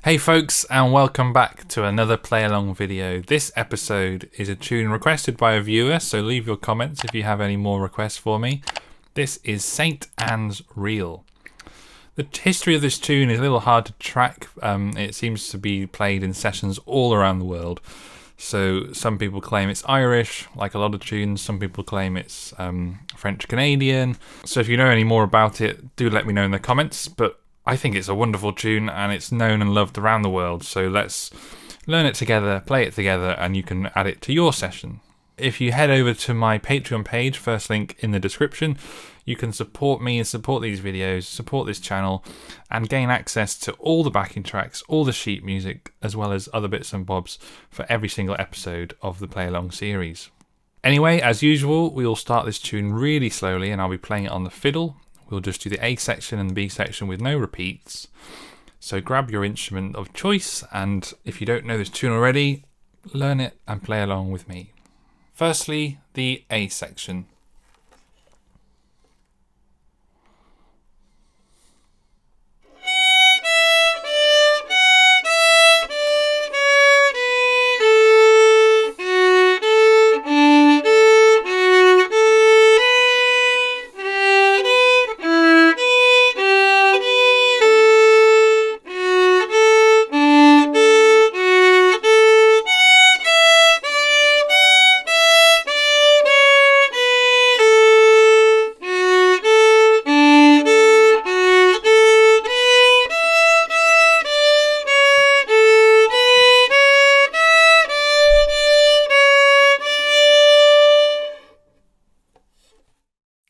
Hey folks, and welcome back to another play along video. This episode is a tune requested by a viewer, so leave your comments if you have any more requests for me. This is Saint Anne's Reel. The history of this tune is a little hard to track. It seems to be played in sessions all around the world. So some people claim it's Irish, like a lot of tunes. Some people claim it's French-Canadian. So if you know any more about it, do let me know in the comments. But I think it's a wonderful tune and it's known and loved around the world. So let's learn it together, play it together, and you can add it to your session. If you head over to my Patreon page, first link in the description, you can support me and support these videos, support this channel, and gain access to all the backing tracks, all the sheet music, as well as other bits and bobs for every single episode of the Play Along series. Anyway, as usual, we'll start this tune really slowly and I'll be playing it on the fiddle. We'll just do the A section and the B section with no repeats. So grab your instrument of choice, and if you don't know this tune already, learn it and play along with me. Firstly, the A section.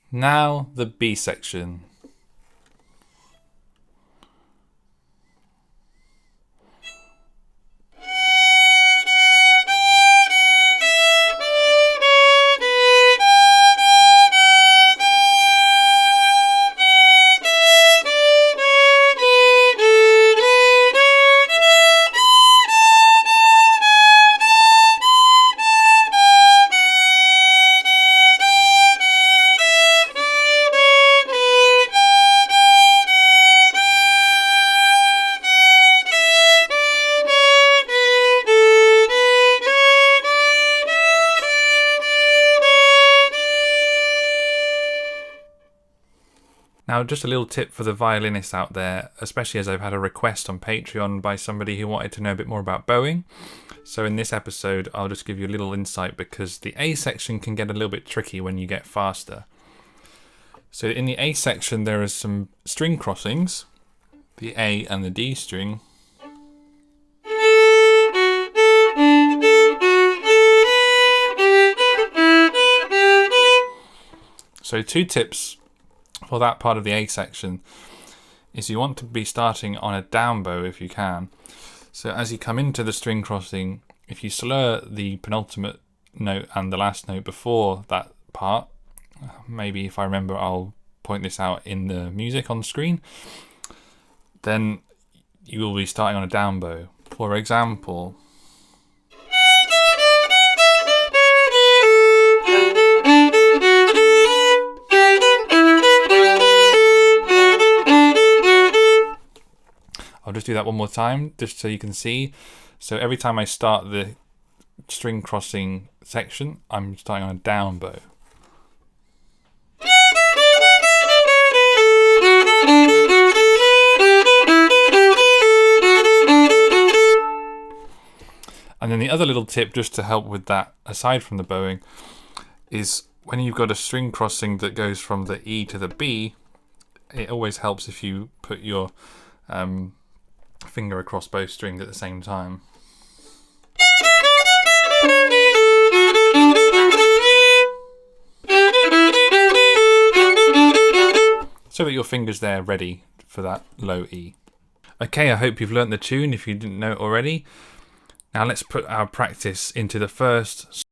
Now the B section. Now, just a little tip for the violinists out there, especially as I've had a request on Patreon by somebody who wanted to know a bit more about bowing. So in this episode, I'll just give you a little insight because the A section can get a little bit tricky when you get faster. So in the A section, there are some string crossings, the A and the D string. So two tips for that part of the A section is you want to be starting on a down bow if you can. So as you come into the string crossing, if you slur the penultimate note and the last note before that part, maybe if I remember I'll point this out in the music on the screen, then you will be starting on a down bow. For example, I'll just do that one more time, just so you can see. So every time I start the string crossing section, I'm starting on a down bow. And then the other little tip, just to help with that, aside from the bowing, is when you've got a string crossing that goes from the E to the B, it always helps if you put your finger across both strings at the same time. So that your finger's there ready for that low E. Okay, I hope you've learnt the tune if you didn't know it already. Now let's put our practice into the first.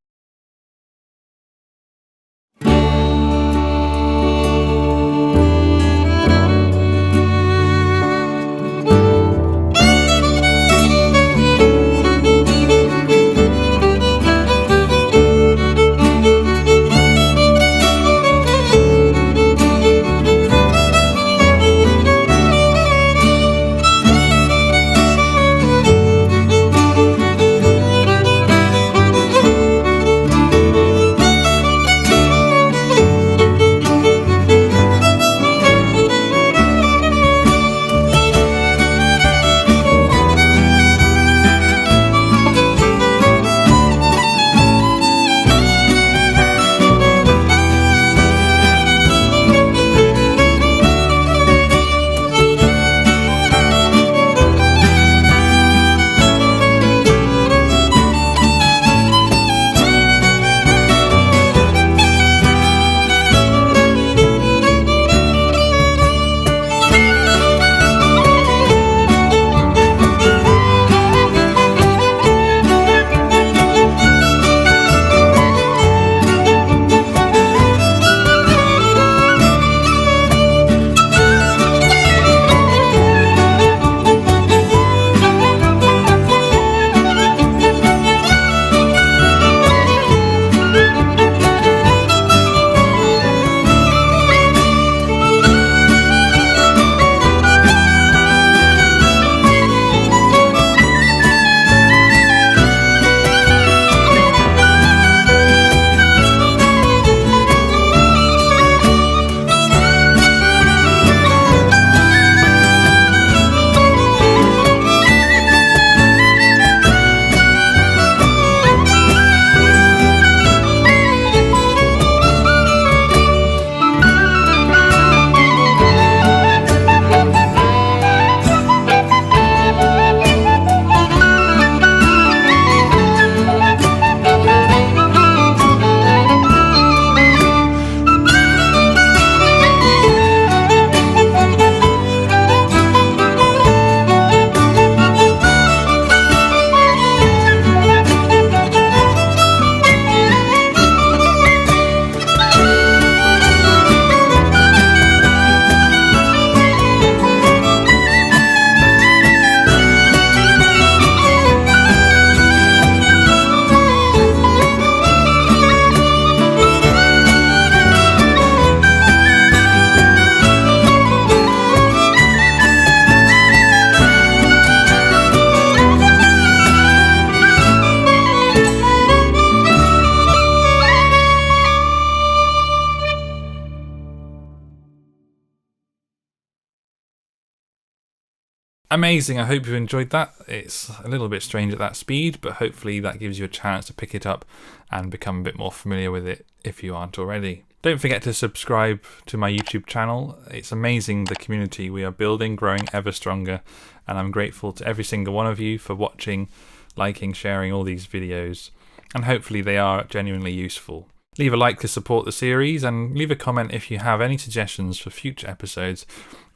Amazing, I hope you enjoyed that. It's a little bit strange at that speed, but hopefully that gives you a chance to pick it up and become a bit more familiar with it if you aren't already. Don't forget to subscribe to my YouTube channel. It's amazing the community we are building, growing ever stronger, and I'm grateful to every single one of you for watching, liking, sharing all these videos, and hopefully they are genuinely useful. Leave a like to support the series, and leave a comment if you have any suggestions for future episodes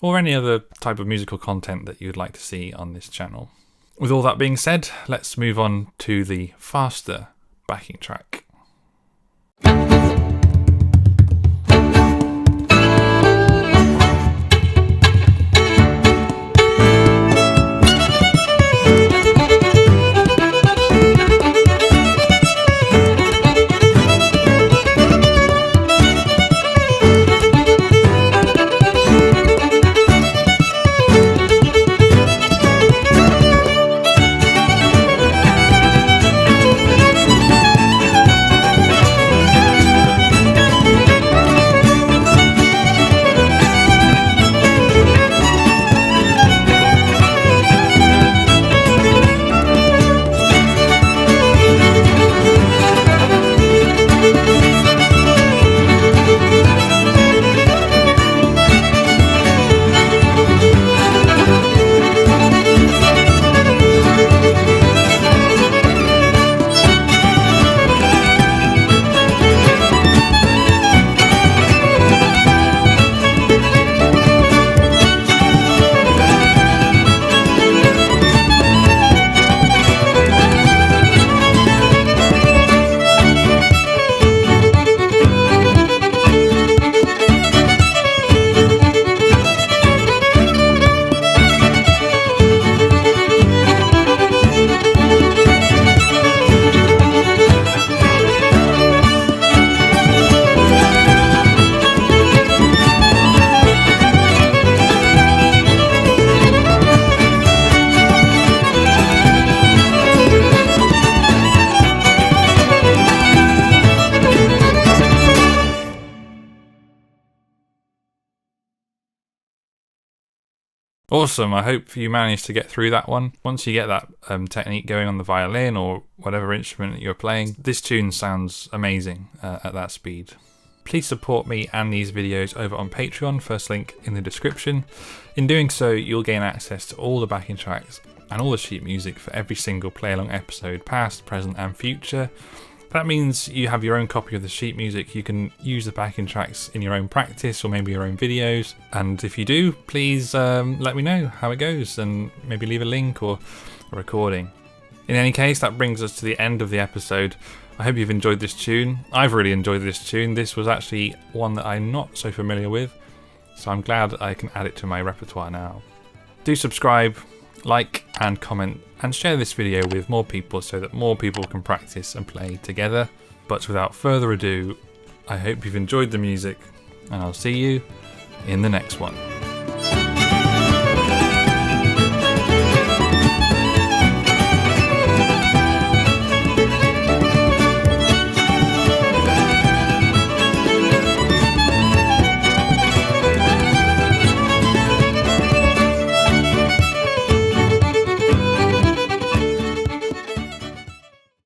or any other type of musical content that you would like to see on this channel. With all that being said, let's move on to the faster backing track. Awesome, I hope you managed to get through that one. Once you get that technique going on the violin or whatever instrument you're playing, this tune sounds amazing at that speed. Please support me and these videos over on Patreon, first link in the description. In doing so, you'll gain access to all the backing tracks and all the sheet music for every single play along episode, past, present and future. That means you have your own copy of the sheet music. You can use the backing tracks in your own practice or maybe your own videos. And if you do, please let me know how it goes and maybe leave a link or a recording. In any case, that brings us to the end of the episode. I hope you've enjoyed this tune. I've really enjoyed this tune. This was actually one that I'm not so familiar with, so I'm glad I can add it to my repertoire now. Do subscribe, like and comment and share this video with more people so that more people can practice and play together. But without further ado, I hope you've enjoyed the music and I'll see you in the next one.